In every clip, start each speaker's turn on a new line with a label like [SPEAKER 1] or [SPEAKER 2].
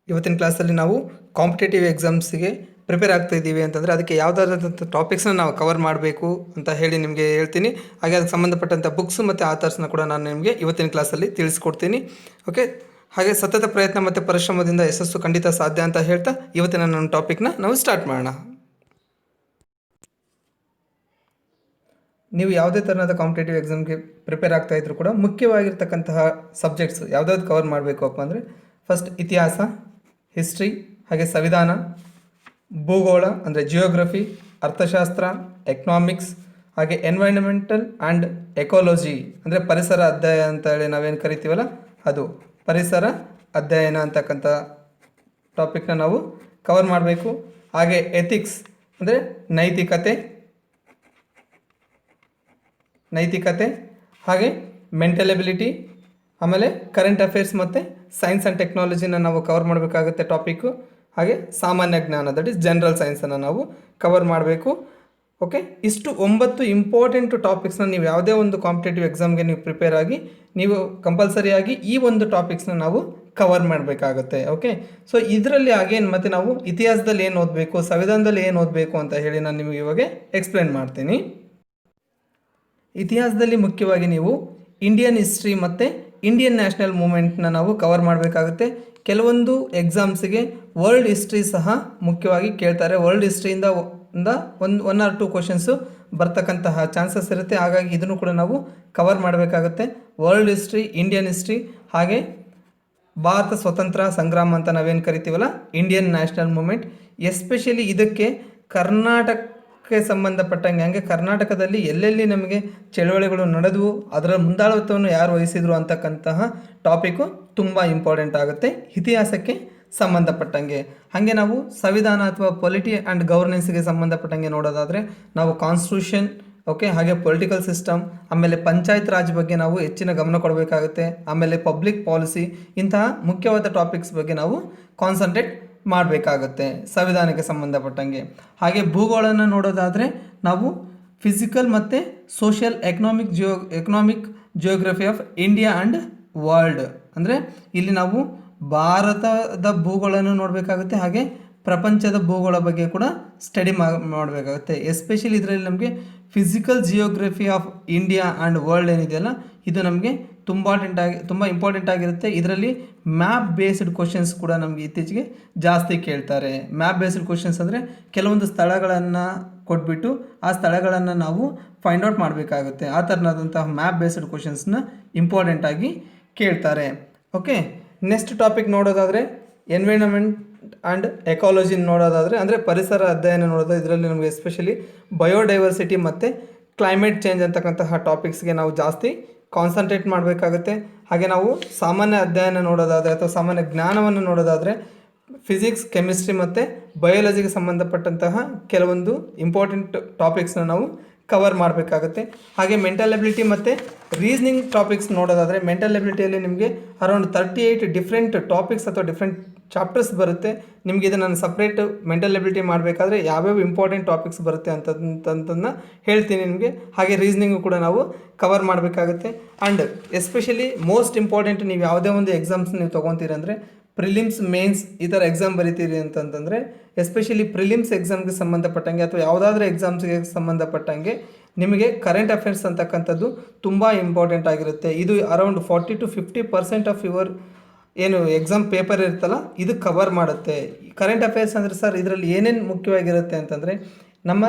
[SPEAKER 1] ಇವತ್ತಿನ ಕ್ಲಾಸಲ್ಲಿ ನಾವು ಕಾಂಪಿಟೇಟಿವ್ ಎಕ್ಸಾಮ್ಸ್ಗೆ ಪ್ರಿಪೇರ್ ಆಗ್ತಾ ಇದ್ದೀವಿ ಅಂತಂದರೆ ಅದಕ್ಕೆ ಯಾವುದಾದಂಥ ಟಾಪಿಕ್ಸ್ನ ನಾವು ಕವರ್ ಮಾಡಬೇಕು ಅಂತ ಹೇಳಿ ನಿಮಗೆ ಹೇಳ್ತೀನಿ. ಹಾಗೆ ಅದಕ್ಕೆ ಸಂಬಂಧಪಟ್ಟಂಥ ಬುಕ್ಸ್ ಮತ್ತು ಆಥರ್ಸ್ನ ಕೂಡ ನಾನು ನಿಮಗೆ ಇವತ್ತಿನ ಕ್ಲಾಸಲ್ಲಿ ತಿಳಿಸ್ಕೊಡ್ತೀನಿ. ಓಕೆ, ಹಾಗೆ ಸತತ ಪ್ರಯತ್ನ ಮತ್ತು ಪರಿಶ್ರಮದಿಂದ ಯಶಸ್ಸು ಖಂಡಿತ ಸಾಧ್ಯ ಅಂತ ಹೇಳ್ತಾ ಇವತ್ತಿನ ನನ್ನ ಟಾಪಿಕ್ನ ನಾವು ಸ್ಟಾರ್ಟ್ ಮಾಡೋಣ. ನೀವು ಯಾವುದೇ ಥರದ ಕಾಂಪಿಟೇಟಿವ್ ಎಕ್ಸಾಮ್ಗೆ ಪ್ರಿಪೇರ್ ಆಗ್ತಾ ಇದ್ರೂ ಕೂಡ ಮುಖ್ಯವಾಗಿರ್ತಕ್ಕಂತಹ ಸಬ್ಜೆಕ್ಟ್ಸ್ ಯಾವುದಾದ್ರು ಕವರ್ ಮಾಡಬೇಕಪ್ಪ ಅಂದರೆ ಫಸ್ಟ್ ಇತಿಹಾಸ, ಹಿಸ್ಟ್ರಿ, ಹಾಗೆ ಸಂವಿಧಾನ, ಭೂಗೋಳ ಅಂದರೆ ಜಿಯೋಗ್ರಫಿ, ಅರ್ಥಶಾಸ್ತ್ರ, ಎಕನಾಮಿಕ್ಸ್, ಹಾಗೆ ಎನ್ವೈರನ್ಮೆಂಟಲ್ ಆ್ಯಂಡ್ ಎಕಾಲಜಿ ಅಂದರೆ ಪರಿಸರ ಅಧ್ಯಯನ ಅಂತ ಹೇಳಿ ನಾವೇನು ಕರಿತೀವಲ್ಲ ಅದು ಪರಿಸರ ಅಧ್ಯಯನ ಅಂತಕ್ಕಂಥ ಟಾಪಿಕ್ನ ನಾವು ಕವರ್ ಮಾಡಬೇಕು. ಹಾಗೆ ಎಥಿಕ್ಸ್ ಅಂದರೆ ನೈತಿಕತೆ, ಹಾಗೆ ಮೆಂಟಲ್ ಎಬಿಲಿಟಿ, ಆಮೇಲೆ ಕರೆಂಟ್ ಅಫೇರ್ಸ್ ಮತ್ತು ಸೈನ್ಸ್ ಆ್ಯಂಡ್ ಟೆಕ್ನಾಲಜಿನ ನಾವು ಕವರ್ ಮಾಡಬೇಕಾಗುತ್ತೆ ಟಾಪಿಕ್ಕು. ಹಾಗೆ ಸಾಮಾನ್ಯ ಜ್ಞಾನ ದಟ್ ಈಸ್ ಜನರಲ್ ಸೈನ್ಸನ್ನು ನಾವು ಕವರ್ ಮಾಡಬೇಕು. ಓಕೆ, ಇಷ್ಟು 9 ಇಂಪಾರ್ಟೆಂಟು ಟಾಪಿಕ್ಸ್ನ ನೀವು ಯಾವುದೇ ಒಂದು ಕಾಂಪಿಟೇಟಿವ್ ಎಕ್ಸಾಮ್ಗೆ ನೀವು ಪ್ರಿಪೇರ್ ಆಗಿ ನೀವು ಕಂಪಲ್ಸರಿಯಾಗಿ ಈ ಒಂದು ಟಾಪಿಕ್ಸ್ನ ನಾವು ಕವರ್ ಮಾಡಬೇಕಾಗುತ್ತೆ. ಓಕೆ, ಸೊ ಇದರಲ್ಲಿ ಅಗೇನ್ ಮತ್ತು ನಾವು ಇತಿಹಾಸದಲ್ಲಿ ಏನು ಓದಬೇಕು, ಸಂವಿಧಾನದಲ್ಲಿ ಏನು ಓದಬೇಕು ಅಂತ ಹೇಳಿ ನಾನು ನಿಮಗೆ ಇವಾಗ ಎಕ್ಸ್ಪ್ಲೇನ್ ಮಾಡ್ತೀನಿ. ಇತಿಹಾಸದಲ್ಲಿ ಮುಖ್ಯವಾಗಿ ನೀವು ಇಂಡಿಯನ್ ಹಿಸ್ಟ್ರಿ ಮತ್ತು ಇಂಡಿಯನ್ ನ್ಯಾಷನಲ್ ಮೂಮೆಂಟ್ನ ನಾವು ಕವರ್ ಮಾಡಬೇಕಾಗುತ್ತೆ. ಕೆಲವೊಂದು ಎಕ್ಸಾಮ್ಸಿಗೆ ವರ್ಲ್ಡ್ ಹಿಸ್ಟ್ರಿ ಸಹ ಮುಖ್ಯವಾಗಿ ಕೇಳ್ತಾರೆ. ವರ್ಲ್ಡ್ ಹಿಸ್ಟ್ರಿಯಿಂದ ಒನ್ ಆರ್ ಟು ಕ್ವಶನ್ಸು ಬರ್ತಕ್ಕಂತಹ ಚಾನ್ಸಸ್ ಇರುತ್ತೆ. ಹಾಗಾಗಿ ಇದನ್ನು ಕೂಡ ನಾವು ಕವರ್ ಮಾಡಬೇಕಾಗುತ್ತೆ. ವರ್ಲ್ಡ್ ಹಿಸ್ಟ್ರಿ, ಇಂಡಿಯನ್ ಹಿಸ್ಟ್ರಿ, ಹಾಗೆ ಭಾರತ ಸ್ವತಂತ್ರ ಸಂಗ್ರಾಮ ಅಂತ ನಾವೇನು ಕರಿತೀವಲ್ಲ ಇಂಡಿಯನ್ ನ್ಯಾಷನಲ್ ಮೂಮೆಂಟ್, ಎಸ್ಪೆಷಲಿ ಇದಕ್ಕೆ ಕರ್ನಾಟಕಕ್ಕೆ ಸಂಬಂಧಪಟ್ಟಂಗೆ ಹಂಗೆ ಕರ್ನಾಟಕದಲ್ಲಿ ಎಲ್ಲೆಲ್ಲಿ ನಮಗೆ ಚಳವಳಿಗಳು ನಡೆದವು, ಅದರ ಮುಂದಾಳತ್ವವನ್ನು ಯಾರು ವಹಿಸಿದ್ರು ಅಂತಕ್ಕಂತಹ ಟಾಪಿಕ್ಕು ತುಂಬ ಇಂಪಾರ್ಟೆಂಟ್ ಆಗುತ್ತೆ ಇತಿಹಾಸಕ್ಕೆ ಸಂಬಂಧಪಟ್ಟಂಗೆ. ಹಾಗೆ ನಾವು ಸಂವಿಧಾನ ಅಥವಾ ಪೊಲಿಟಿ ಆ್ಯಂಡ್ ಗವರ್ನೆನ್ಸ್ಗೆ ಸಂಬಂಧಪಟ್ಟಂಗೆ ನೋಡೋದಾದರೆ ನಾವು ಕಾನ್ಸ್ಟಿಟ್ಯೂಷನ್, ಓಕೆ, ಹಾಗೆ ಪೊಲಿಟಿಕಲ್ ಸಿಸ್ಟಮ್, ಆಮೇಲೆ ಪಂಚಾಯತ್ ರಾಜ್ ಬಗ್ಗೆ ನಾವು ಹೆಚ್ಚಿನ ಗಮನ ಕೊಡಬೇಕಾಗುತ್ತೆ. ಆಮೇಲೆ ಪಬ್ಲಿಕ್ ಪಾಲಿಸಿ, ಇಂತಹ ಮುಖ್ಯವಾದ ಟಾಪಿಕ್ಸ್ ಬಗ್ಗೆ ನಾವು ಕಾನ್ಸಂಟ್ರೇಟ್ ಮಾಡಬೇಕಾಗುತ್ತೆ ಸಂವಿಧಾನಕ್ಕೆ ಸಂಬಂಧಪಟ್ಟಂಗೆ. ಹಾಗೆ ಭೂಗೋಳನ ನೋಡೋದಾದರೆ ನಾವು ಫಿಸಿಕಲ್ ಮತ್ತು social economic geography of India and world ಅಂದರೆ ಇಲ್ಲಿ ನಾವು ಭಾರತದ ಭೂಗೋಳನ ನೋಡಬೇಕಾಗುತ್ತೆ. ಹಾಗೆ ಪ್ರಪಂಚದ ಭೂಗೋಳ ಬಗ್ಗೆ ಕೂಡ ಸ್ಟಡಿ ಮಾಡಬೇಕಾಗುತ್ತೆ. ಎಸ್ಪೆಷಲಿ ಇದರಲ್ಲಿ ನಮಗೆ physical geography of India and world ಏನಿದೆಯಲ್ಲ ಇದು ನಮಗೆ ತುಂಬ ಇಂಪಾರ್ಟೆಂಟ್ ಆಗಿರುತ್ತೆ. ಇದರಲ್ಲಿ ಮ್ಯಾಪ್ ಬೇಸ್ಡ್ ಕ್ವಶನ್ಸ್ ಕೂಡ ನಮಗೆ ಇತ್ತೀಚೆಗೆ ಜಾಸ್ತಿ ಕೇಳ್ತಾರೆ. ಮ್ಯಾಪ್ ಬೇಸ್ಡ್ ಕ್ವಶನ್ಸ್ ಅಂದರೆ ಕೆಲವೊಂದು ಸ್ಥಳಗಳನ್ನು ಕೊಟ್ಬಿಟ್ಟು ಆ ಸ್ಥಳಗಳನ್ನು ನಾವು ಫೈಂಡ್ ಔಟ್ ಮಾಡಬೇಕಾಗುತ್ತೆ. ಆ ಥರನಾದಂತಹ ಮ್ಯಾಪ್ ಬೇಸ್ಡ್ ಕ್ವಶನ್ಸ್ನ ಇಂಪಾರ್ಟೆಂಟಾಗಿ ಕೇಳ್ತಾರೆ. ಓಕೆ, ನೆಕ್ಸ್ಟ್ ಟಾಪಿಕ್ ನೋಡೋದಾದರೆ ಎನ್ವೈರನ್ಮೆಂಟ್ ಆ್ಯಂಡ್ ಎಕಾಲಜಿ ನೋಡೋದಾದರೆ ಅಂದರೆ ಪರಿಸರ ಅಧ್ಯಯನ ನೋಡೋದು. ಇದರಲ್ಲಿ ನಮಗೆ ಎಸ್ಪೆಷಲಿ ಬಯೋಡೈವರ್ಸಿಟಿ ಮತ್ತು ಕ್ಲೈಮೇಟ್ ಚೇಂಜ್ ಅಂತಕ್ಕಂತಹ ಟಾಪಿಕ್ಸ್ಗೆ ನಾವು ಜಾಸ್ತಿ ಕಾನ್ಸಂಟ್ರೇಟ್ ಮಾಡಬೇಕಾಗುತ್ತೆ. ಹಾಗೆ ನಾವು ಸಾಮಾನ್ಯ ಅಧ್ಯಯನ ನೋಡೋದಾದರೆ ಅಥವಾ ಸಾಮಾನ್ಯ ಜ್ಞಾನವನ್ನು ನೋಡೋದಾದರೆ ಫಿಸಿಕ್ಸ್, ಕೆಮಿಸ್ಟ್ರಿ ಮತ್ತು ಬಯಾಲಜಿಗೆ ಸಂಬಂಧಪಟ್ಟಂತಹ ಕೆಲವೊಂದು ಇಂಪಾರ್ಟೆಂಟ್ ಟಾಪಿಕ್ಸ್ನ ನಾವು ಕವರ್ ಮಾಡಬೇಕಾಗುತ್ತೆ. ಹಾಗೆ ಮೆಂಟಲ್ ಎಬಿಲಿಟಿ ಮತ್ತು ರೀಸನಿಂಗ್ ಟಾಪಿಕ್ಸ್ ನೋಡೋದಾದರೆ ಮೆಂಟಲ್ ಎಬಿಲಿಟಿಯಲ್ಲಿ ನಿಮಗೆ ಅರೌಂಡ್ 38 ಡಿಫ್ರೆಂಟ್ ಟಾಪಿಕ್ಸ್ ಅಥವಾ ಡಿಫ್ರೆಂಟ್ ಚಾಪ್ಟರ್ಸ್ ಬರುತ್ತೆ. ನಿಮಗೆ ಇದನ್ನು ನಾನು ಸಪ್ರೇಟ್ ಮೆಂಟಲ್ ಎಬಿಲಿಟಿ ಮಾಡಬೇಕಾದ್ರೆ ಯಾವ್ಯಾವ ಇಂಪಾರ್ಟೆಂಟ್ ಟಾಪಿಕ್ಸ್ ಬರುತ್ತೆ ಅಂತಂತಂದನ್ನು ಹೇಳ್ತೀನಿ ನಿಮಗೆ. ಹಾಗೆ ರೀಸನಿಂಗು ಕೂಡ ನಾವು ಕವರ್ ಮಾಡಬೇಕಾಗುತ್ತೆ. ಆ್ಯಂಡ್ ಎಸ್ಪೆಷಲಿ ಮೋಸ್ಟ್ ಇಂಪಾರ್ಟೆಂಟ್, ನೀವು ಯಾವುದೇ ಒಂದು ಎಕ್ಸಾಮ್ಸ್ ನೀವು ತೊಗೊತೀರಿ ಅಂದರೆ ಪ್ರಿಲಿಮ್ಸ್, ಮೇನ್ಸ್ ಈ ಥರ ಎಕ್ಸಾಮ್ ಬರಿತೀರಿ ಅಂತಂತಂದರೆ ಎಸ್ಪೆಷಲಿ ಪ್ರಿಲಿಮ್ಸ್ ಎಕ್ಸಾಮ್ಗೆ ಸಂಬಂಧಪಟ್ಟಂಗೆ ಅಥವಾ ಯಾವುದಾದ್ರೂ ಎಕ್ಸಾಮ್ಸ್ಗೆ ಸಂಬಂಧಪಟ್ಟಂಗೆ ನಿಮಗೆ ಕರೆಂಟ್ ಅಫೇರ್ಸ್ ಅಂತಕ್ಕಂಥದ್ದು ತುಂಬ ಇಂಪಾರ್ಟೆಂಟ್ ಆಗಿರುತ್ತೆ. ಇದು ಅರೌಂಡ್ 40 to 50% ಆಫ್ ಯುವರ್ ಏನು ಎಕ್ಸಾಮ್ ಪೇಪರ್ ಇರುತ್ತಲ್ಲ ಇದು ಕವರ್ ಮಾಡುತ್ತೆ. ಕರೆಂಟ್ ಅಫೇರ್ಸ್ ಅಂದರೆ ಸರ್ ಇದರಲ್ಲಿ ಏನೇನು ಮುಖ್ಯವಾಗಿರುತ್ತೆ ಅಂತಂದರೆ ನಮ್ಮ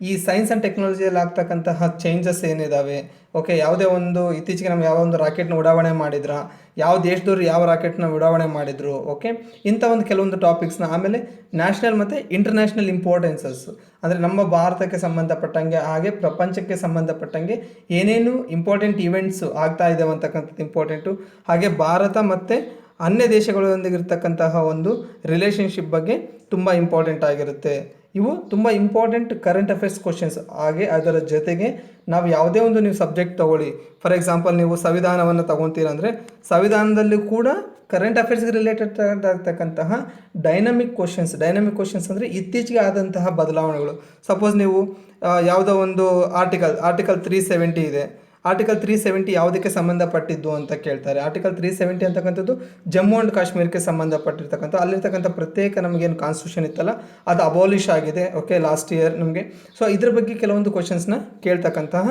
[SPEAKER 1] ಈ ಸೈನ್ಸ್ ಆ್ಯಂಡ್ ಟೆಕ್ನಾಲಜಿಯಲ್ಲಿ ಆಗ್ತಕ್ಕಂತಹ ಚೇಂಜಸ್ ಏನಿದ್ದಾವೆ, ಓಕೆ, ಯಾವುದೇ ಒಂದು ಇತ್ತೀಚೆಗೆ ನಮ್ಮ ಯಾವ ಒಂದು ರಾಕೆಟ್ನ ಉಡಾವಣೆ ಮಾಡಿದ್ರಾ, ಯಾವ ದೇಶದವರು ಯಾವ ರಾಕೆಟ್ನ ಉಡಾವಣೆ ಮಾಡಿದರು, ಓಕೆ, ಇಂಥ ಒಂದು ಕೆಲವೊಂದು ಟಾಪಿಕ್ಸ್ನ. ಆಮೇಲೆ ನ್ಯಾಷನಲ್ ಮತ್ತು ಇಂಟರ್ನ್ಯಾಷನಲ್ ಇಂಪಾರ್ಟೆನ್ಸಸ್ ಅಂದರೆ ನಮ್ಮ ಭಾರತಕ್ಕೆ ಸಂಬಂಧಪಟ್ಟಂಗೆ ಹಾಗೆ ಪ್ರಪಂಚಕ್ಕೆ ಸಂಬಂಧಪಟ್ಟಂಗೆ ಏನೇನು ಇಂಪಾರ್ಟೆಂಟ್ ಇವೆಂಟ್ಸು ಆಗ್ತಾ ಇದ್ದಾವೆ ಅಂತಕ್ಕಂಥದ್ದು ಇಂಪಾರ್ಟೆಂಟು. ಹಾಗೆ ಭಾರತ ಮತ್ತು ಅನ್ಯ ದೇಶಗಳೊಂದಿಗೆ ಇರ್ತಕ್ಕಂತಹ ಒಂದು ರಿಲೇಷನ್ಶಿಪ್ ಬಗ್ಗೆ ತುಂಬ ಇಂಪಾರ್ಟೆಂಟ್ ಆಗಿರುತ್ತೆ. ಇವು ತುಂಬ ಇಂಪಾರ್ಟೆಂಟ್ ಕರೆಂಟ್ ಅಫೇರ್ಸ್ ಕ್ವಶನ್ಸ್. ಹಾಗೆ ಅದರ ಜೊತೆಗೆ ನಾವು ಯಾವುದೇ ಒಂದು ನೀವು ಸಬ್ಜೆಕ್ಟ್ ತೊಗೊಳ್ಳಿ, ಫಾರ್ ಎಕ್ಸಾಂಪಲ್ ನೀವು ಸಂವಿಧಾನವನ್ನು ತೊಗೊತೀರಂದರೆ ಸಂವಿಧಾನದಲ್ಲಿ ಕೂಡ ಕರೆಂಟ್ ಅಫೇರ್ಸ್ಗೆ ರಿಲೇಟೆಡ್ ಆಗ್ತಕ್ಕಂತಹ ಡೈನಮಿಕ್ ಕ್ವಶನ್ಸ್ ಅಂದರೆ ಇತ್ತೀಚೆಗೆ ಆದಂತಹ ಬದಲಾವಣೆಗಳು. ಸಪೋಸ್ ನೀವು ಯಾವುದೋ ಒಂದು ಆರ್ಟಿಕಲ್ 370 ಇದೆ, ಆರ್ಟಿಕಲ್ 370 ಯಾವುದಕ್ಕೆ ಸಂಬಂಧಪಟ್ಟಿದ್ದು ಅಂತ ಕೇಳ್ತಾರೆ. ಆರ್ಟಿಕಲ್ 370 ಅಂತಕ್ಕಂಥದ್ದು ಜಮ್ಮು ಆ್ಯಂಡ್ ಕಾಶ್ಮೀರಕ್ಕೆ ಸಂಬಂಧಪಟ್ಟಿರ್ತಕ್ಕಂಥ ಅಲ್ಲಿರ್ತಕ್ಕಂಥ ಪ್ರತ್ಯೇಕ ನಮಗೇನು ಕಾನ್ಸ್ಟಿಟ್ಯೂಷನ್ ಇತ್ತಲ್ಲ ಅದು ಅಬಾಲಿಷ್ ಆಗಿದೆ. ಓಕೆ, ಲಾಸ್ಟ್ ಇಯರ್ ನಮಗೆ. ಸೊ ಇದ್ರ ಬಗ್ಗೆ ಕೆಲವೊಂದು ಕ್ವಶನ್ಸ್ನ ಕೇಳ್ತಕ್ಕಂತಹ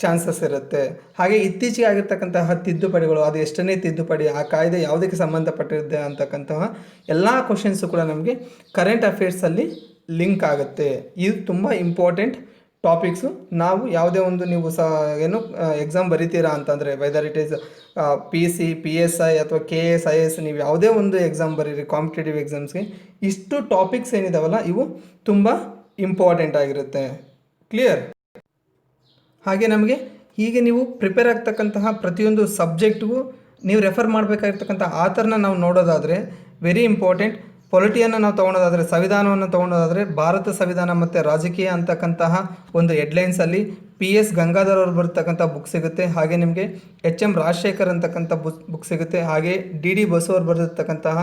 [SPEAKER 1] ಚಾನ್ಸಸ್ ಇರುತ್ತೆ. ಹಾಗೆ ಇತ್ತೀಚೆಗೆ ಆಗಿರ್ತಕ್ಕಂತಹ ತಿದ್ದುಪಡಿಗಳು, ಅದು ಎಷ್ಟನೇ ತಿದ್ದುಪಡಿ, ಆ ಕಾಯ್ದೆ ಯಾವುದಕ್ಕೆ ಸಂಬಂಧಪಟ್ಟಿರುತ್ತೆ ಅಂತಕ್ಕಂತಹ ಎಲ್ಲ ಕ್ವಶನ್ಸು ಕೂಡ ನಮಗೆ ಕರೆಂಟ್ ಅಫೇರ್ಸಲ್ಲಿ ಲಿಂಕ್ ಆಗುತ್ತೆ. ಇದು ತುಂಬ ಇಂಪಾರ್ಟೆಂಟ್ ಟಾಪಿಕ್ಸು. ನಾವು ಯಾವುದೇ ಒಂದು ನೀವು ಏನು ಎಕ್ಸಾಮ್ ಬರಿತೀರಾ ಅಂತಂದರೆ whether it is PC, PSI ಅಥವಾ KS, IS, ನೀವು ಯಾವುದೇ ಒಂದು ಎಕ್ಸಾಮ್ ಬರೀರಿ ಕಾಂಪಿಟೇಟಿವ್ ಎಕ್ಸಾಮ್ಸ್ಗೆ, ಇಷ್ಟು ಟಾಪಿಕ್ಸ್ ಏನಿದಾವಲ್ಲ ಇವು ತುಂಬ ಇಂಪಾರ್ಟೆಂಟ್ ಆಗಿರುತ್ತೆ. ಕ್ಲಿಯರ್? ಹಾಗೆ ನಮಗೆ ಹೀಗೆ ನೀವು ಪ್ರಿಪೇರ್ ಆಗ್ತಕ್ಕಂತಹ ಪ್ರತಿಯೊಂದು ಸಬ್ಜೆಕ್ಟ್ಗೂ ನೀವು ರೆಫರ್ ಮಾಡಬೇಕಾಗಿರ್ತಕ್ಕಂಥ ಆಥರ್ನ ನಾವು ನೋಡೋದಾದರೆ ವೆರಿ ಇಂಪಾರ್ಟೆಂಟ್. ಪೊಲಿಟಿಯನ್ನು ನಾವು ತೊಗೊಳೋದಾದರೆ, ಸಂವಿಧಾನವನ್ನು ತೊಗೊಳೋದಾದರೆ ಭಾರತ ಸಂವಿಧಾನ ಮತ್ತು ರಾಜಕೀಯ ಅಂತಕ್ಕಂತಹ ಒಂದು ಹೆಡ್ಲೈನ್ಸಲ್ಲಿ PS ಗಂಗಾಧರ್ ಅವರು ಬರ್ತಕ್ಕಂಥ ಬುಕ್ ಸಿಗುತ್ತೆ. ಹಾಗೆ ನಿಮಗೆ HM ರಾಜಶೇಖರ್ ಅಂತಕ್ಕಂಥ ಬುಕ್ ಸಿಗುತ್ತೆ. ಹಾಗೆ DD ಬಸು ಅವರು ಬರೆದಿರ್ತಕ್ಕಂತಹ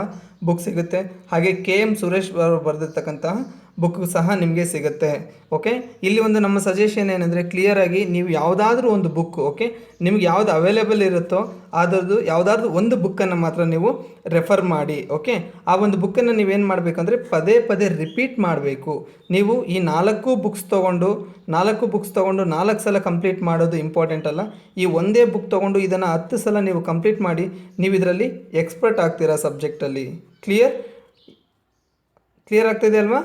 [SPEAKER 1] ಬುಕ್ ಸಿಗುತ್ತೆ. ಹಾಗೆ KM ಸುರೇಶ್ ಅವರು ಬರೆದಿರ್ತಕ್ಕಂತಹ ಬುಕ್ ಸಹ ನಿಮಗೆ ಸಿಗುತ್ತೆ. ಓಕೆ, ಇಲ್ಲಿ ಒಂದು ನಮ್ಮ ಸಜೆಷನ್ ಏನಂದರೆ ಕ್ಲಿಯರಾಗಿ ನೀವು ಯಾವುದಾದ್ರೂ ಒಂದು ಬುಕ್, ಓಕೆ, ನಿಮ್ಗೆ ಯಾವುದು ಅವೈಲೇಬಲ್ ಇರುತ್ತೋ ಅದರದ್ದು ಯಾವುದಾದ್ರೂ ಒಂದು ಬುಕ್ಕನ್ನು ಮಾತ್ರ ನೀವು ರೆಫರ್ ಮಾಡಿ. ಓಕೆ, ಆ ಒಂದು ಬುಕ್ಕನ್ನು ನೀವೇನು ಮಾಡಬೇಕಂದ್ರೆ ಪದೇ ಪದೇ ರಿಪೀಟ್ ಮಾಡಬೇಕು. ನೀವು ಈ 4 ಬುಕ್ಸ್ ತೊಗೊಂಡು 4 ಸಲ ಕಂಪ್ಲೀಟ್ ಮಾಡೋದು ಇಂಪಾರ್ಟೆಂಟ್ ಅಲ್ಲ. ಈ ಒಂದೇ ಬುಕ್ ತೊಗೊಂಡು ಇದನ್ನು 10 ಸಲ ನೀವು ಕಂಪ್ಲೀಟ್ ಮಾಡಿ ನೀವು ಇದರಲ್ಲಿ ಎಕ್ಸ್ಪರ್ಟ್ ಆಗ್ತೀರಾ ಸಬ್ಜೆಕ್ಟಲ್ಲಿ. ಕ್ಲಿಯರ್ ಆಗ್ತಿದೆ ಅಲ್ವಾ?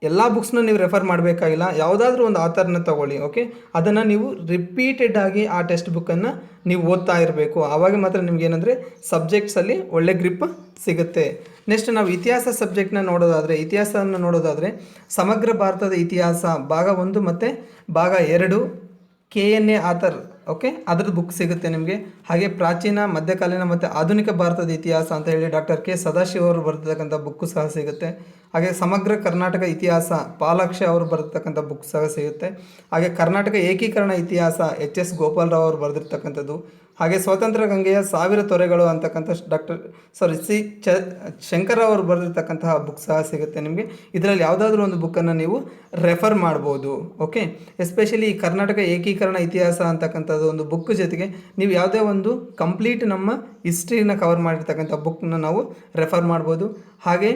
[SPEAKER 1] ಎಲ್ಲ ಬುಕ್ಸ್ನ ನೀವು ರೆಫರ್ ಮಾಡಬೇಕಾಗಿಲ್ಲ, ಯಾವುದಾದ್ರೂ ಒಂದು ಆಥರ್ನ ತೊಗೊಳ್ಳಿ. ಓಕೆ, ಅದನ್ನು ನೀವು ರಿಪೀಟೆಡ್ ಆಗಿ ಆ ಟೆಕ್ಸ್ಟ್ ಬುಕ್ಕನ್ನು ನೀವು ಓದ್ತಾ ಇರಬೇಕು. ಆವಾಗ ಮಾತ್ರ ನಿಮಗೇನೆಂದರೆ ಸಬ್ಜೆಕ್ಟ್ಸಲ್ಲಿ ಒಳ್ಳೆ ಗ್ರಿಪ್ ಸಿಗುತ್ತೆ. ನೆಕ್ಸ್ಟ್ ನಾವು ಇತಿಹಾಸ ಸಬ್ಜೆಕ್ಟ್ನ ನೋಡೋದಾದರೆ ಸಮಗ್ರ ಭಾರತದ ಇತಿಹಾಸ ಭಾಗ 1 ಮತ್ತು ಭಾಗ 2 KNA ಆಥರ್, ಓಕೆ, ಅದ್ರದ್ದು ಬುಕ್ ಸಿಗುತ್ತೆ ನಿಮಗೆ. ಹಾಗೆ ಪ್ರಾಚೀನ, ಮಧ್ಯಕಾಲೀನ ಮತ್ತು ಆಧುನಿಕ ಭಾರತದ ಇತಿಹಾಸ ಅಂತ ಹೇಳಿ Dr. K. ಸದಾಶಿವ ಅವರು ಬರೆದಿರ್ತಕ್ಕಂಥ ಬುಕ್ಕು ಸಹ ಸಿಗುತ್ತೆ. ಹಾಗೆ ಸಮಗ್ರ ಕರ್ನಾಟಕ ಇತಿಹಾಸ ಪಾಲಾಕ್ಷ ಅವರು ಬರೆದಿರ್ತಕ್ಕಂಥ ಬುಕ್ ಸಹ ಸಿಗುತ್ತೆ. ಹಾಗೆ ಕರ್ನಾಟಕ ಏಕೀಕರಣ ಇತಿಹಾಸ HS ಗೋಪಾಲರಾವ್ ಅವರು ಬರೆದಿರ್ತಕ್ಕಂಥದ್ದು. ಹಾಗೆ ಸ್ವಾತಂತ್ರ್ಯ ಗಂಗೆಯ 1000 ತೊರೆಗಳು ಅಂತಕ್ಕಂಥ C. ಶಂಕರ್ ಅವರು ಬರೆದಿರ್ತಕ್ಕಂತಹ ಬುಕ್ ಸಹ ಸಿಗುತ್ತೆ ನಿಮಗೆ. ಇದರಲ್ಲಿ ಯಾವುದಾದ್ರೂ ಒಂದು ಬುಕ್ಕನ್ನು ನೀವು ರೆಫರ್ ಮಾಡ್ಬೋದು. ಓಕೆ, ಎಸ್ಪೆಷಲಿ ಈ ಕರ್ನಾಟಕ ಏಕೀಕರಣ ಇತಿಹಾಸ ಅಂತಕ್ಕಂಥದ್ದು ಒಂದು ಬುಕ್ ಜೊತೆಗೆ ನೀವು ಯಾವುದೇ ಒಂದು ಕಂಪ್ಲೀಟ್ ನಮ್ಮ ಹಿಸ್ಟ್ರಿನ ಕವರ್ ಮಾಡಿರ್ತಕ್ಕಂಥ ಬುಕ್ನ ನಾವು ರೆಫರ್ ಮಾಡ್ಬೋದು. ಹಾಗೆ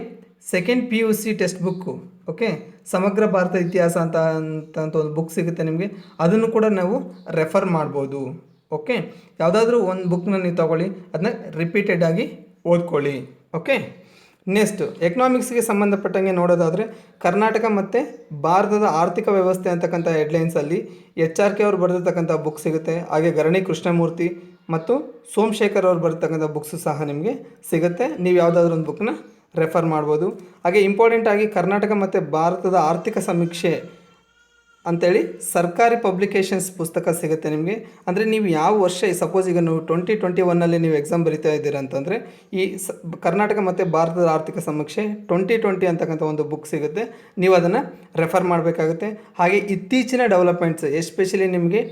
[SPEAKER 1] second PUC text book, okay, ಸಮಗ್ರ ಭಾರತ ಇತಿಹಾಸ ಅಂತ ಒಂದು ಬುಕ್ ಸಿಗುತ್ತೆ ನಿಮಗೆ, ಅದನ್ನು ಕೂಡ ನಾವು ರೆಫರ್ ಮಾಡ್ಬೋದು. ಓಕೆ, ಯಾವುದಾದ್ರೂ ಒಂದು ಬುಕ್ನ ನೀವು ತೊಗೊಳ್ಳಿ, ಅದನ್ನ ರಿಪೀಟೆಡ್ ಆಗಿ ಓದ್ಕೊಳ್ಳಿ. ಓಕೆ, ನೆಕ್ಸ್ಟ್ ಎಕನಾಮಿಕ್ಸ್ಗೆ ಸಂಬಂಧಪಟ್ಟಂಗೆ ನೋಡೋದಾದರೆ ಕರ್ನಾಟಕ ಮತ್ತು ಭಾರತದ ಆರ್ಥಿಕ ವ್ಯವಸ್ಥೆ ಅಂತಕ್ಕಂಥ ಹೆಡ್ಲೈನ್ಸಲ್ಲಿ HRK ಅವರು ಬರೆದಿರ್ತಕ್ಕಂಥ ಬುಕ್ ಸಿಗುತ್ತೆ. ಹಾಗೆ ಗರಣಿ ಕೃಷ್ಣಮೂರ್ತಿ ಮತ್ತು ಸೋಮಶೇಖರ್ ಅವರು ಬರೆದಿರ್ತಕ್ಕಂಥ ಬುಕ್ಸು ಸಹ ನಿಮಗೆ ಸಿಗುತ್ತೆ. ನೀವು ಯಾವುದಾದ್ರೂ ಒಂದು ಬುಕ್ನ ರೆಫರ್ ಮಾಡ್ಬೋದು. ಹಾಗೆ ಇಂಪಾರ್ಟೆಂಟ್ ಆಗಿ ಕರ್ನಾಟಕ ಮತ್ತು ಭಾರತದ ಆರ್ಥಿಕ ಸಮೀಕ್ಷೆ ಅಂಥೇಳಿ ಸರ್ಕಾರಿ ಪಬ್ಲಿಕೇಶನ್ಸ್ ಪುಸ್ತಕ ಸಿಗುತ್ತೆ ನಿಮಗೆ. ಅಂದರೆ ನೀವು ಯಾವ ವರ್ಷ, ಸಪೋಸ್ ಈಗ ನೀವು 2021ನಲ್ಲಿ ನೀವು ಎಕ್ಸಾಮ್ ಬರಿತಾ ಇದ್ದೀರಾ ಅಂತಂದರೆ ಈ ಕರ್ನಾಟಕ ಮತ್ತು ಭಾರತದ ಆರ್ಥಿಕ ಸಮೀಕ್ಷೆ 2020 ಅಂತಕ್ಕಂಥ ಒಂದು ಬುಕ್ ಸಿಗುತ್ತೆ, ನೀವು ಅದನ್ನು ರೆಫರ್ ಮಾಡಬೇಕಾಗುತ್ತೆ. ಹಾಗೆ ಇತ್ತೀಚಿನ ಡೆವಲಪ್ಮೆಂಟ್ಸ್ ಎಸ್ಪೆಷಲಿ ನಿಮಗೆ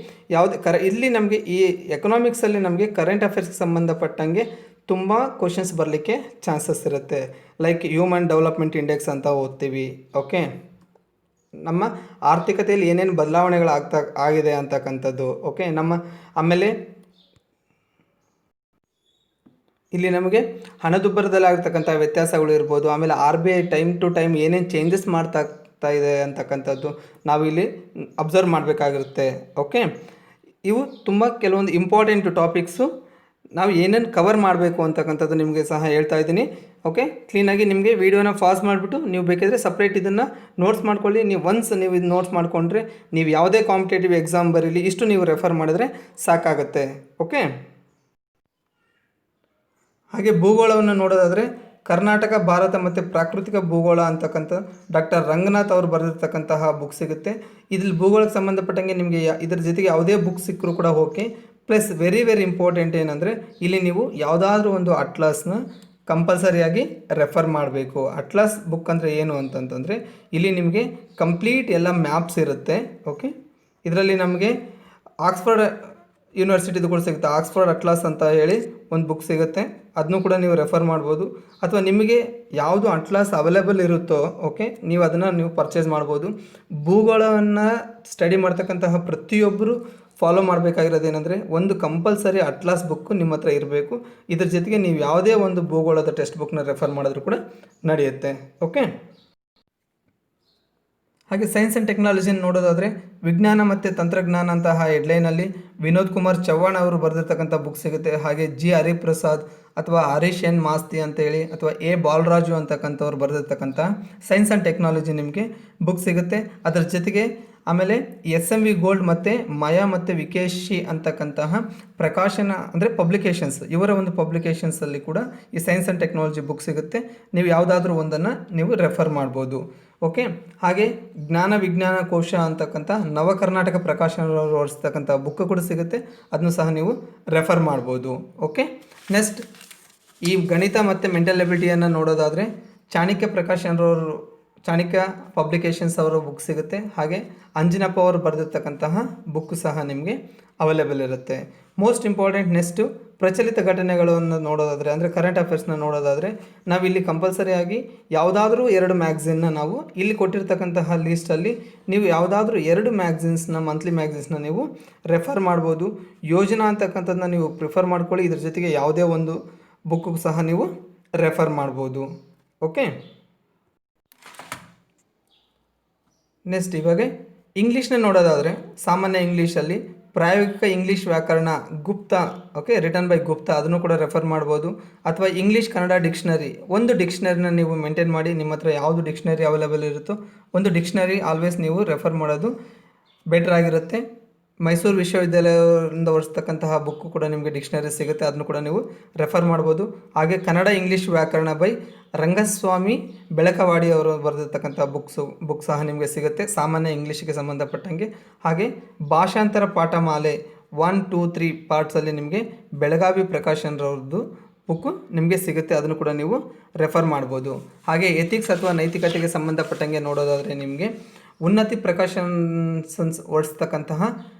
[SPEAKER 1] ಇಲ್ಲಿ ನಮಗೆ ಈ ಎಕನಾಮಿಕ್ಸಲ್ಲಿ ನಮಗೆ ಕರೆಂಟ್ ಅಫೇರ್ಸ್ಗೆ ಸಂಬಂಧಪಟ್ಟಂಗೆ ತುಂಬ ಕ್ವಶನ್ಸ್ ಬರಲಿಕ್ಕೆ ಚಾನ್ಸಸ್ ಇರುತ್ತೆ. ಲೈಕ್ ಹ್ಯೂಮನ್ ಡೆವಲಪ್ಮೆಂಟ್ ಇಂಡೆಕ್ಸ್ ಅಂತ ಓದ್ತೀವಿ. ಓಕೆ, ನಮ್ಮ ಆರ್ಥಿಕತೆಯಲ್ಲಿ ಏನೇನು ಬದಲಾವಣೆಗಳು ಆಗಿದೆ ಅಂತಕ್ಕಂಥದ್ದು. ಓಕೆ, ಆಮೇಲೆ ಇಲ್ಲಿ ನಮಗೆ ಹಣದುಬ್ಬರದಲ್ಲಿ ಆಗ್ತಕ್ಕಂಥ ವ್ಯತ್ಯಾಸಗಳು ಇರ್ಬೋದು. ಆಮೇಲೆ RBI ಟೈಮ್ ಟು ಟೈಮ್ ಏನೇನು ಚೇಂಜಸ್ ಮಾಡ್ತಾ ಇದೆ ಅಂತಕ್ಕಂಥದ್ದು ನಾವಿಲ್ಲಿ ಅಬ್ಸರ್ವ್ ಮಾಡಬೇಕಾಗಿರುತ್ತೆ. ಓಕೆ, ಇವು ತುಂಬ ಕೆಲವೊಂದು ಇಂಪಾರ್ಟೆಂಟ್ ಟಾಪಿಕ್ಸು. ನಾವು ಏನೇನು ಕವರ್ ಮಾಡಬೇಕು ಅಂತಕ್ಕಂಥದ್ದು ನಿಮಗೆ ಸಹ ಹೇಳ್ತಾ ಇದ್ದೀನಿ. ಓಕೆ, ಕ್ಲೀನಾಗಿ ನಿಮಗೆ ವೀಡಿಯೋನ ಪಾಸ್ ಮಾಡಿಬಿಟ್ಟು ನೀವು ಬೇಕಿದ್ರೆ ಸಪ್ರೇಟ್ ಇದನ್ನು ನೋಟ್ಸ್ ಮಾಡ್ಕೊಳ್ಳಿ. ನೀವು ಇದು ನೋಟ್ಸ್ ಮಾಡಿಕೊಂಡ್ರೆ ನೀವು ಯಾವುದೇ ಕಾಂಪಿಟೇಟಿವ್ ಎಕ್ಸಾಮ್ ಬರೀಲಿ ಇಷ್ಟು ನೀವು ರೆಫರ್ ಮಾಡಿದ್ರೆ ಸಾಕಾಗುತ್ತೆ. ಓಕೆ, ಹಾಗೆ ಭೂಗೋಳವನ್ನು ನೋಡೋದಾದರೆ ಕರ್ನಾಟಕ, ಭಾರತ ಮತ್ತು ಪ್ರಾಕೃತಿಕ ಭೂಗೋಳ ಅಂತಕ್ಕಂಥ Dr. ರಂಗನಾಥ್ ಅವರು ಬರೆದಿರ್ತಕ್ಕಂತಹ ಬುಕ್ ಸಿಗುತ್ತೆ. ಇದ್ರಲ್ಲಿ ಭೂಗೋಳಕ್ಕೆ ಸಂಬಂಧಪಟ್ಟಂಗೆ ನಿಮಗೆ ಇದರ ಜೊತೆಗೆ ಯಾವುದೇ ಬುಕ್ ಸಿಕ್ಕರೂ ಕೂಡ ಓಕೆ. ಪ್ಲಸ್ ವೆರಿ ಇಂಪಾರ್ಟೆಂಟ್ ಏನಂದರೆ ಇಲ್ಲಿ ನೀವು ಯಾವುದಾದ್ರೂ ಒಂದು ಅಟ್ಲಾಸ್ನ ಕಂಪಲ್ಸರಿಯಾಗಿ ರೆಫರ್ ಮಾಡಬೇಕು. ಅಟ್ಲಾಸ್ ಬುಕ್ ಅಂದರೆ ಏನು ಅಂತಂತಂದರೆ ಇಲ್ಲಿ ನಿಮಗೆ ಕಂಪ್ಲೀಟ್ ಎಲ್ಲ ಮ್ಯಾಪ್ಸ್ ಇರುತ್ತೆ. ಓಕೆ, ಇದರಲ್ಲಿ ನಮಗೆ ಆಕ್ಸ್ಫರ್ಡ್ ಯೂನಿವರ್ಸಿಟಿದು ಕೂಡ ಸಿಗುತ್ತೆ. ಆಕ್ಸ್ಫರ್ಡ್ ಅಟ್ಲಾಸ್ ಅಂತ ಹೇಳಿ ಒಂದು ಬುಕ್ ಸಿಗುತ್ತೆ, ಅದನ್ನು ಕೂಡ ನೀವು ರೆಫರ್ ಮಾಡ್ಬೋದು. ಅಥವಾ ನಿಮಗೆ ಯಾವುದು ಅಟ್ಲಾಸ್ ಅವೈಲೇಬಲ್ ಇರುತ್ತೋ ಓಕೆ, ನೀವು ಅದನ್ನು ಪರ್ಚೇಸ್ ಮಾಡ್ಬೋದು. ಭೂಗೋಳವನ್ನು ಸ್ಟಡಿ ಮಾಡ್ತಕ್ಕಂತಹ ಪ್ರತಿಯೊಬ್ಬರು ಫಾಲೋ ಮಾಡಬೇಕಾಗಿರೋದೇನೆಂದರೆ ಒಂದು ಕಂಪಲ್ಸರಿ ಅಟ್ಲಾಸ್ ಬುಕ್ಕು ನಿಮ್ಮ ಹತ್ರ ಇರಬೇಕು. ಇದ್ರ ಜೊತೆಗೆ ನೀವು ಯಾವುದೇ ಒಂದು ಭೂಗೋಳದ ಟೆಕ್ಸ್ಟ್ ಬುಕ್ನ ರೆಫರ್ ಮಾಡಿದ್ರೂ ಕೂಡ ನಡೆಯುತ್ತೆ. ಓಕೆ, ಹಾಗೆ ಸೈನ್ಸ್ ಆ್ಯಂಡ್ ಟೆಕ್ನಾಲಜಿನ ನೋಡೋದಾದರೆ ವಿಜ್ಞಾನ ಮತ್ತು ತಂತ್ರಜ್ಞಾನ ಅಂತಹ ಹೆಡ್ಲೈನಲ್ಲಿ ವಿನೋದ್ ಕುಮಾರ್ ಚವ್ಹಾಣ್ ಅವರು ಬರೆದಿರ್ತಕ್ಕಂಥ ಬುಕ್ ಸಿಗುತ್ತೆ. ಹಾಗೆ ಜಿ ಹರಿಪ್ರಸಾದ್ ಅಥವಾ ಹರೀಶ್ ಎನ್ ಮಾಸ್ತಿ ಅಂತೇಳಿ ಅಥವಾ ಎ ಬಾಲರಾಜು ಅಂತಕ್ಕಂಥವ್ರು ಬರೆದಿರ್ತಕ್ಕಂಥ ಸೈನ್ಸ್ ಆ್ಯಂಡ್ ಟೆಕ್ನಾಲಜಿ ನಿಮಗೆ ಬುಕ್ ಸಿಗುತ್ತೆ. ಅದರ ಜೊತೆಗೆ ಆಮೇಲೆ SMV ಗೋಲ್ಡ್ ಮತ್ತು ಮಯಾ ಮತ್ತು ವಿಕೇಶಿ ಅಂತಕ್ಕಂತಹ ಪ್ರಕಾಶನ ಅಂದರೆ ಪಬ್ಲಿಕೇಶನ್ಸ್, ಇವರ ಒಂದು ಪಬ್ಲಿಕೇಶನ್ಸಲ್ಲಿ ಕೂಡ ಈ ಸೈನ್ಸ್ ಆ್ಯಂಡ್ ಟೆಕ್ನಾಲಜಿ ಬುಕ್ ಸಿಗುತ್ತೆ. ನೀವು ಯಾವುದಾದ್ರೂ ಒಂದನ್ನು ನೀವು ರೆಫರ್ ಮಾಡ್ಬೋದು. ಓಕೆ, ಹಾಗೆ ಜ್ಞಾನ ವಿಜ್ಞಾನ ಕೋಶ ಅಂತಕ್ಕಂಥ ನವ ಕರ್ನಾಟಕ ಪ್ರಕಾಶನವರು ಹೊರಡಿಸ್ತಕ್ಕಂಥ ಬುಕ್ ಕೂಡ ಸಿಗುತ್ತೆ, ಅದನ್ನು ಸಹ ನೀವು ರೆಫರ್ ಮಾಡ್ಬೋದು. ಓಕೆ, ನೆಕ್ಸ್ಟ್ ಈ ಗಣಿತ ಮತ್ತು ಮೆಂಟಲ್ ಎಬಿಲಿಟಿಯನ್ನು ನೋಡೋದಾದರೆ ಚಾಣಕ್ಯ ಪಬ್ಲಿಕೇಶನ್ಸ್ ಅವರ ಬುಕ್ ಸಿಗುತ್ತೆ. ಹಾಗೆ ಅಂಜಿನಪ್ಪ ಅವರು ಬರೆದಿರ್ತಕ್ಕಂತಹ ಬುಕ್ ಸಹ ನಿಮಗೆ ಅವೈಲೇಬಲ್ ಇರುತ್ತೆ. ಮೋಸ್ಟ್ ಇಂಪಾರ್ಟೆಂಟ್ ನೆಕ್ಸ್ಟು ಪ್ರಚಲಿತ ಘಟನೆಗಳನ್ನು ನೋಡೋದಾದರೆ ಅಂದರೆ ಕರೆಂಟ್ ಅಫೇರ್ಸ್ನ ನೋಡೋದಾದರೆ ನಾವಿಲ್ಲಿ ಕಂಪಲ್ಸರಿಯಾಗಿ ಯಾವುದಾದ್ರೂ 2 ಮ್ಯಾಗ್ಝಿನ್ನ ನಾವು ಇಲ್ಲಿ ಕೊಟ್ಟಿರ್ತಕ್ಕಂತಹ ಲೀಸ್ಟಲ್ಲಿ ನೀವು ಯಾವುದಾದ್ರೂ 2 ಮ್ಯಾಗ್ಝಿನ್ಸ್ನ ಮಂತ್ಲಿ ಮ್ಯಾಗ್ಝಿನ್ಸ್ನ ನೀವು ರೆಫರ್ ಮಾಡ್ಬೋದು. ಯೋಜನಾ ಅಂತಕ್ಕಂಥದ್ದನ್ನ ನೀವು ಪ್ರಿಫರ್ ಮಾಡ್ಕೊಳ್ಳಿ. ಇದ್ರ ಜೊತೆಗೆ ಯಾವುದೇ ಒಂದು ಬುಕ್ಕಿಗೂ ಸಹ ನೀವು ರೆಫರ್ ಮಾಡ್ಬೋದು. ಓಕೆ, ನೆಕ್ಸ್ಟ್ ಇವಾಗ ಇಂಗ್ಲೀಷ್ನ ನೋಡೋದಾದರೆ ಸಾಮಾನ್ಯ ಇಂಗ್ಲೀಷಲ್ಲಿ ಪ್ರಾಯೋಗಿಕ ಇಂಗ್ಲೀಷ್ ವ್ಯಾಕರಣ Gupta, okay, return by Gupta, ಅದನ್ನು ಕೂಡ ರೆಫರ್ ಮಾಡ್ಬೋದು. ಅಥವಾ ಇಂಗ್ಲೀಷ್ ಕನ್ನಡ ಡಿಕ್ಷನರಿ, ಒಂದು ಡಿಕ್ಷನರಿನ ನೀವು ಮೇಂಟೈನ್ ಮಾಡಿ. ನಿಮ್ಮ ಹತ್ರ ಯಾವುದು ಡಿಕ್ಷನರಿ ಅವೈಲೇಬಲ್ ಇರುತ್ತೋ ಒಂದು ಡಿಕ್ಷನರಿ ಆಲ್ವೇಸ್ ನೀವು ರೆಫರ್ ಮಾಡೋದು ಬೆಟರ್ ಆಗಿರುತ್ತೆ. ಮೈಸೂರು ವಿಶ್ವವಿದ್ಯಾಲಯದಿಂದ ಹೊರಡಿಸ್ತಕ್ಕಂತಹ ಬುಕ್ಕು ಕೂಡ ನಿಮಗೆ ಡಿಕ್ಷನರಿ ಸಿಗುತ್ತೆ, ಅದನ್ನು ಕೂಡ ನೀವು ರೆಫರ್ ಮಾಡ್ಬೋದು. ಹಾಗೆ ಕನ್ನಡ ಇಂಗ್ಲೀಷ್ ವ್ಯಾಕರಣ ಬೈ ರಂಗಸ್ವಾಮಿ ಬೆಳಕವಾಡಿ ಅವರು ಬರೆದಿರ್ತಕ್ಕಂಥ ಬುಕ್ ಸಹ ನಿಮಗೆ ಸಿಗುತ್ತೆ ಸಾಮಾನ್ಯ ಇಂಗ್ಲೀಷಿಗೆ ಸಂಬಂಧಪಟ್ಟಂಗೆ. ಹಾಗೆ ಭಾಷಾಂತರ ಪಾಠಮಾಲೆ 1, 2, 3 ಪಾರ್ಟ್ಸಲ್ಲಿ ನಿಮಗೆ ಬೆಳಗಾವಿ ಪ್ರಕಾಶನರವ್ರದ್ದು ಬುಕ್ಕು ನಿಮಗೆ ಸಿಗುತ್ತೆ, ಅದನ್ನು ಕೂಡ ನೀವು ರೆಫರ್ ಮಾಡ್ಬೋದು. ಹಾಗೆ ಎಥಿಕ್ಸ್ ಅಥವಾ ನೈತಿಕತೆಗೆ ಸಂಬಂಧಪಟ್ಟಂಗೆ ನೋಡೋದಾದರೆ ನಿಮಗೆ ಉನ್ನತಿ ಪ್ರಕಾಶನ್ಸ್ ಹೊರಡಿಸ್ತಕ್ಕಂತಹ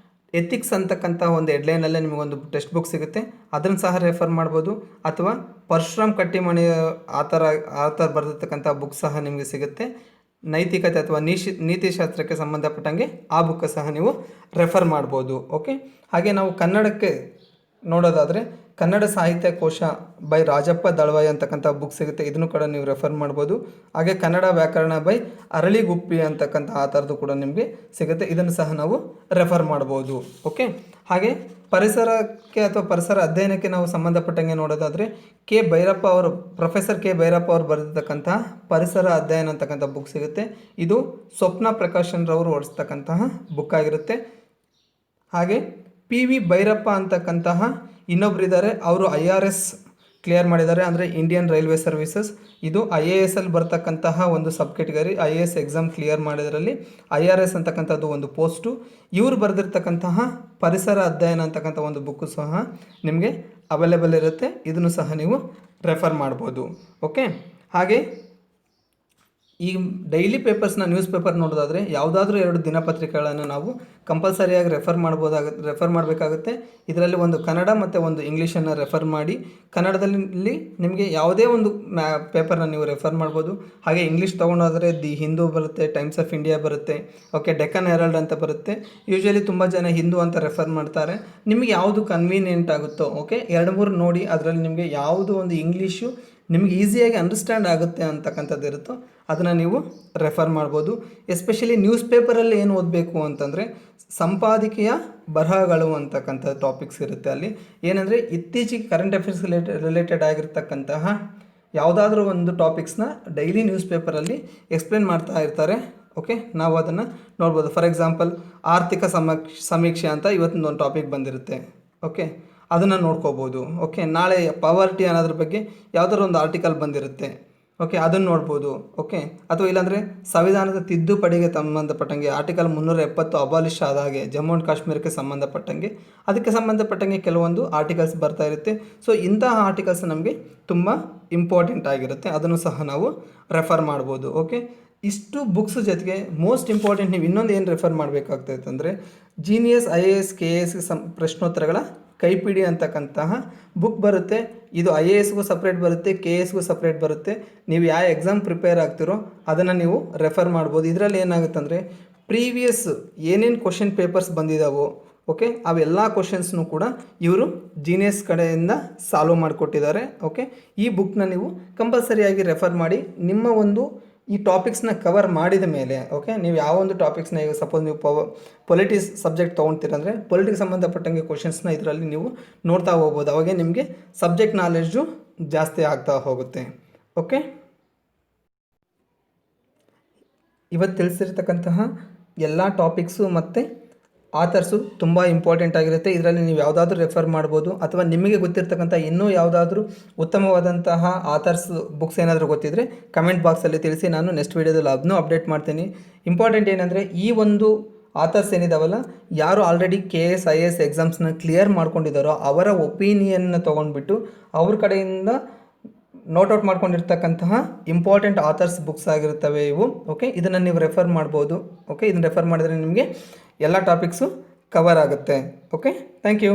[SPEAKER 1] ಎಥಿಕ್ಸ್ ಅಂತಕ್ಕಂಥ ಒಂದು ಹೆಡ್ಲೈನಲ್ಲೇ ನಿಮಗೊಂದು ಟೆಕ್ಸ್ಟ್ ಬುಕ್ ಸಿಗುತ್ತೆ, ಅದನ್ನು ಸಹ ರೆಫರ್ ಮಾಡ್ಬೋದು. ಅಥವಾ ಪರಶುರಾಮ್ ಕಟ್ಟಿಮಣಿ ಆಥರ್ ಬರೆದಿರ್ತಕ್ಕಂಥ ಬುಕ್ ಸಹ ನಿಮಗೆ ಸಿಗುತ್ತೆ. ನೈತಿಕತೆ ಅಥವಾ ನೀತಿಶಾಸ್ತ್ರಕ್ಕೆ ಸಂಬಂಧಪಟ್ಟಂಗೆ ಆ ಬುಕ್ ಸಹ ನೀವು ರೆಫರ್ ಮಾಡ್ಬೋದು. ಓಕೆ, ಹಾಗೆ ನಾವು ಕನ್ನಡಕ್ಕೆ ನೋಡೋದಾದರೆ ಕನ್ನಡ ಸಾಹಿತ್ಯ ಕೋಶ ಬೈ ರಾಜಪ್ಪ ದಳವಾಯಿ ಅಂತಕ್ಕಂಥ ಬುಕ್ ಸಿಗುತ್ತೆ, ಇದನ್ನು ಕೂಡ ನೀವು ರೆಫರ್ ಮಾಡ್ಬೋದು. ಹಾಗೆ ಕನ್ನಡ ವ್ಯಾಕರಣ ಬೈ ಅರಳಿಗುಪ್ಪಿ ಅಂತಕ್ಕಂಥ ಆ ಥರದ್ದು ಕೂಡ ನಿಮಗೆ ಸಿಗುತ್ತೆ, ಇದನ್ನು ಸಹ ನಾವು ರೆಫರ್ ಮಾಡ್ಬೋದು. ಓಕೆ, ಹಾಗೆ ಪರಿಸರಕ್ಕೆ ಅಥವಾ ಪರಿಸರ ಅಧ್ಯಯನಕ್ಕೆ ನಾವು ಸಂಬಂಧಪಟ್ಟಂಗೆ ನೋಡೋದಾದರೆ ಪ್ರೊಫೆಸರ್ ಕೆ ಭೈರಪ್ಪ ಅವರು ಬರೆದಿರ್ತಕ್ಕಂತಹ ಪರಿಸರ ಅಧ್ಯಯನ ಅಂತಕ್ಕಂಥ ಬುಕ್ ಸಿಗುತ್ತೆ. ಇದು ಸ್ವಪ್ನ ಪ್ರಕಾಶನ್ರವರು ಹೊರಡಿಸ್ತಕ್ಕಂತಹ ಬುಕ್ ಆಗಿರುತ್ತೆ. ಹಾಗೆ PV ಭೈರಪ್ಪ ಅಂತಕ್ಕಂತಹ ಇನ್ನೊಬ್ಬರಿದ್ದಾರೆ, ಅವರು IRS ಕ್ಲಿಯರ್ ಮಾಡಿದ್ದಾರೆ, ಅಂದರೆ ಇಂಡಿಯನ್ ರೈಲ್ವೆ ಸರ್ವಿಸಸ್. ಇದು IAS ಅಲ್ಲಿ ಬರ್ತಕ್ಕಂತಹ ಒಂದು ಸಬ್ ಕೆಟಗರಿ. IAS ಎಕ್ಸಾಮ್ ಕ್ಲಿಯರ್ ಮಾಡೋದ್ರಲ್ಲಿ IRS ಅಂತಕ್ಕಂಥದ್ದು ಒಂದು ಪೋಸ್ಟು. ಇವರು ಬರೆದಿರ್ತಕ್ಕಂತಹ ಪರಿಸರ ಅಧ್ಯಯನ ಅಂತಕ್ಕಂಥ ಒಂದು ಬುಕ್ಕು ಸಹ ನಿಮಗೆ ಅವೈಲೇಬಲ್ ಇರುತ್ತೆ, ಇದನ್ನು ಸಹ ನೀವು ರೆಫರ್ ಮಾಡ್ಬೋದು. ಓಕೆ, ಹಾಗೆ ಈ ಡೈಲಿ ಪೇಪರ್ಸ್ನ ನ್ಯೂಸ್ ಪೇಪರ್ ನೋಡೋದಾದರೆ ಯಾವುದಾದ್ರೂ 2 ದಿನಪತ್ರಿಕೆಗಳನ್ನು ನಾವು ಕಂಪಲ್ಸರಿಯಾಗಿ ರೆಫರ್ ಮಾಡಬೇಕಾಗುತ್ತೆ. ಇದರಲ್ಲಿ ಒಂದು ಕನ್ನಡ ಮತ್ತು ಒಂದು ಇಂಗ್ಲೀಷನ್ನು ರೆಫರ್ ಮಾಡಿ. ಕನ್ನಡದಲ್ಲಿ ನಿಮಗೆ ಯಾವುದೇ ಒಂದು ಪೇಪರ್ನ ನೀವು ರೆಫರ್ ಮಾಡ್ಬೋದು. ಹಾಗೆ ಇಂಗ್ಲೀಷ್ ತೊಗೊಂಡೋದ್ರೆ ದಿ ಹಿಂದೂ ಬರುತ್ತೆ, ಟೈಮ್ಸ್ ಆಫ್ ಇಂಡಿಯಾ ಬರುತ್ತೆ, ಓಕೆ, ಡೆಕ್ಕನ್ ಹೆರಾಲ್ಡ್ ಅಂತ ಬರುತ್ತೆ. ಯೂಶ್ವಲಿ ತುಂಬ ಜನ ಹಿಂದೂ ಅಂತ ರೆಫರ್ ಮಾಡ್ತಾರೆ. ನಿಮಗೆ ಯಾವುದು ಕನ್ವೀನಿಯೆಂಟ್ ಆಗುತ್ತೋ, ಓಕೆ, 2-3 ನೋಡಿ, ಅದರಲ್ಲಿ ನಿಮಗೆ ಯಾವುದು ಒಂದು ಇಂಗ್ಲೀಷು ನಿಮಗೆ ಈಸಿಯಾಗಿ ಅಂಡರ್ಸ್ಟ್ಯಾಂಡ್ ಆಗುತ್ತೆ ಅಂತಕ್ಕಂಥದ್ದು ಇರುತ್ತೋ ಅದನ್ನು ನೀವು ರೆಫರ್ ಮಾಡ್ಬೋದು. ಎಸ್ಪೆಷಲಿ ನ್ಯೂಸ್ ಪೇಪರಲ್ಲಿ ಏನು ಓದಬೇಕು ಅಂತಂದರೆ ಸಂಪಾದಕೀಯ ಬರಹಗಳು ಅಂತಕ್ಕಂಥ ಟಾಪಿಕ್ಸ್ ಇರುತ್ತೆ. ಅಲ್ಲಿ ಏನಂದರೆ ಇತ್ತೀಚೆಗೆ ಕರೆಂಟ್ ಅಫೇರ್ಸ್ ರಿಲೇಟೆಡ್ ಆಗಿರ್ತಕ್ಕಂತಹ ಯಾವುದಾದ್ರೂ ಒಂದು ಟಾಪಿಕ್ಸ್ನ ಡೈಲಿ ನ್ಯೂಸ್ ಪೇಪರಲ್ಲಿ ಎಕ್ಸ್ಪ್ಲೇನ್ ಮಾಡ್ತಾ ಇರ್ತಾರೆ. ಓಕೆ, ನಾವು ಅದನ್ನು ನೋಡ್ಬೋದು. ಫಾರ್ ಎಕ್ಸಾಂಪಲ್ ಆರ್ಥಿಕ ಸಮೀಕ್ಷೆ ಅಂತ ಇವತ್ತೊಂದು ಟಾಪಿಕ್ ಬಂದಿರುತ್ತೆ. ಓಕೆ, ಅದನ್ನು ನೋಡ್ಕೋಬೋದು. ಓಕೆ, ನಾಳೆ ಪಾವರ್ಟಿ ಅನ್ನೋದ್ರ ಬಗ್ಗೆ ಯಾವುದಾದ್ರು ಒಂದು ಆರ್ಟಿಕಲ್ ಬಂದಿರುತ್ತೆ. ಓಕೆ, ಅದನ್ನು ನೋಡ್ಬೋದು. ಓಕೆ, ಅಥವಾ ಇಲ್ಲಾಂದರೆ ಸಂವಿಧಾನದ ತಿದ್ದುಪಡಿಗೆ ಸಂಬಂಧಪಟ್ಟಂಗೆ ಆರ್ಟಿಕಲ್ 370 ಅಬಾಲಿಷ್ ಆದ ಹಾಗೆ ಜಮ್ಮು ಆ್ಯಂಡ್ ಕಾಶ್ಮೀರಕ್ಕೆ ಸಂಬಂಧಪಟ್ಟಂಗೆ ಅದಕ್ಕೆ ಸಂಬಂಧಪಟ್ಟಂಗೆ ಕೆಲವೊಂದು ಆರ್ಟಿಕಲ್ಸ್ ಬರ್ತಾ ಇರುತ್ತೆ. ಸೊ ಇಂತಹ ಆರ್ಟಿಕಲ್ಸ್ ನಮಗೆ ತುಂಬ ಇಂಪಾರ್ಟೆಂಟ್ ಆಗಿರುತ್ತೆ, ಅದನ್ನು ಸಹ ನಾವು ರೆಫರ್ ಮಾಡ್ಬೋದು. ಓಕೆ, ಇಷ್ಟು ಬುಕ್ಸ್ ಜೊತೆಗೆ ಮೋಸ್ಟ್ ಇಂಪಾರ್ಟೆಂಟ್ ನೀವು ಇನ್ನೊಂದು ಏನು ರೆಫರ್ ಮಾಡಬೇಕಾಗ್ತೈತೆ ಅಂದರೆ ಜೀನಿಯಸ್ IAS KAS ಪ್ರಶ್ನೋತ್ತರಗಳ ಕೈಪಿಡಿ ಅಂತಕ್ಕಂತಹ ಬುಕ್ ಬರುತ್ತೆ. ಇದು IASಗೂ ಸಪ್ರೇಟ್ ಬರುತ್ತೆ, KASಗೂ ಸಪ್ರೇಟ್ ಬರುತ್ತೆ. ನೀವು ಯಾವ ಎಕ್ಸಾಮ್ ಪ್ರಿಪೇರ್ ಆಗ್ತಿರೋ ಅದನ್ನು ನೀವು ರೆಫರ್ ಮಾಡ್ಬೋದು. ಇದರಲ್ಲಿ ಏನಾಗುತ್ತೆ ಅಂದರೆ ಪ್ರೀವಿಯಸ್ ಏನೇನು ಕ್ವಶನ್ ಪೇಪರ್ಸ್ ಬಂದಿದ್ದಾವೋ, ಓಕೆ, ಅವೆಲ್ಲ ಕ್ವಶನ್ಸ್ನು ಕೂಡ ಇವರು ಜೀನಿಯಸ್ ಕಡೆಯಿಂದ ಸಾಲ್ವ್ ಮಾಡಿಕೊಟ್ಟಿದ್ದಾರೆ. ಓಕೆ, ಈ ಬುಕ್ನ ನೀವು ಕಂಪಲ್ಸರಿಯಾಗಿ ರೆಫರ್ ಮಾಡಿ. ನಿಮ್ಮ ಒಂದು ಈ ಟಾಪಿಕ್ಸ್ನ ಕವರ್ ಮಾಡಿದ ಮೇಲೆ, ಓಕೆ, ನೀವು ಯಾವ ಒಂದು ಟಾಪಿಕ್ಸ್ನ ಈಗ ಸಪೋಸ್ ನೀವು ಪೊಲಿಟಿಕ್ಸ್ ಸಬ್ಜೆಕ್ಟ್ ತೊಗೊಳ್ತೀರಂದರೆ ಪೊಲಿಟಿಕ್ಸ್ ಸಂಬಂಧಪಟ್ಟಂಗೆ ಕ್ವಶನ್ಸ್ನ ಇದರಲ್ಲಿ ನೀವು ನೋಡ್ತಾ ಹೋಗ್ಬೋದು. ಅವಾಗೆ ನಿಮಗೆ ಸಬ್ಜೆಕ್ಟ್ ನಾಲೆಡ್ಜು ಜಾಸ್ತಿ ಆಗ್ತಾ ಹೋಗುತ್ತೆ. ಓಕೆ, ಇವತ್ತು ತಿಳಿಸಿರ್ತಕ್ಕಂತಹ ಎಲ್ಲ ಟಾಪಿಕ್ಸು ಮತ್ತು ಆಥರ್ಸು ತುಂಬ ಇಂಪಾರ್ಟೆಂಟ್ ಆಗಿರುತ್ತೆ. ಇದರಲ್ಲಿ ನೀವು ಯಾವುದಾದ್ರೂ ರೆಫರ್ ಮಾಡ್ಬೋದು, ಅಥವಾ ನಿಮಗೆ ಗೊತ್ತಿರ್ತಕ್ಕಂಥ ಇನ್ನೂ ಯಾವುದಾದ್ರೂ ಉತ್ತಮವಾದಂತಹ ಆಥರ್ಸ್ ಬುಕ್ಸ್ ಏನಾದರೂ ಗೊತ್ತಿದ್ದರೆ ಕಮೆಂಟ್ ಬಾಕ್ಸಲ್ಲಿ ತಿಳಿಸಿ. ನಾನು ನೆಕ್ಸ್ಟ್ ವೀಡಿಯೋದಲ್ಲಿ ಅದನ್ನೂ ಅಪ್ಡೇಟ್ ಮಾಡ್ತೀನಿ. ಇಂಪಾರ್ಟೆಂಟ್ ಏನಂದರೆ ಈ ಒಂದು ಆಥರ್ಸ್ ಏನಿದಾವಲ್ಲ, ಯಾರು ಆಲ್ರೆಡಿ KS IAS ಎಕ್ಸಾಮ್ಸ್ನ ಕ್ಲಿಯರ್ ಮಾಡ್ಕೊಂಡಿದ್ದಾರೋ ಅವರ ಒಪಿನಿಯನ್ನ ತೊಗೊಂಡ್ಬಿಟ್ಟು ಅವ್ರ ಕಡೆಯಿಂದ ನೋಟ್ ಔಟ್ ಮಾಡ್ಕೊಂಡಿರ್ತಕ್ಕಂತಹ ಇಂಪಾರ್ಟೆಂಟ್ ಆಥರ್ಸ್ ಬುಕ್ಸ್ ಆಗಿರ್ತವೆ ಇವು. ಓಕೆ, ಇದನ್ನು ನೀವು ರೆಫರ್ ಮಾಡ್ಬೋದು. ಓಕೆ, ಇದನ್ನು ರೆಫರ್ ಮಾಡಿದ್ರೆ ನಿಮಗೆ ಎಲ್ಲ ಟಾಪಿಕ್ಸು ಕವರ್ ಆಗುತ್ತೆ. Okay, thank you.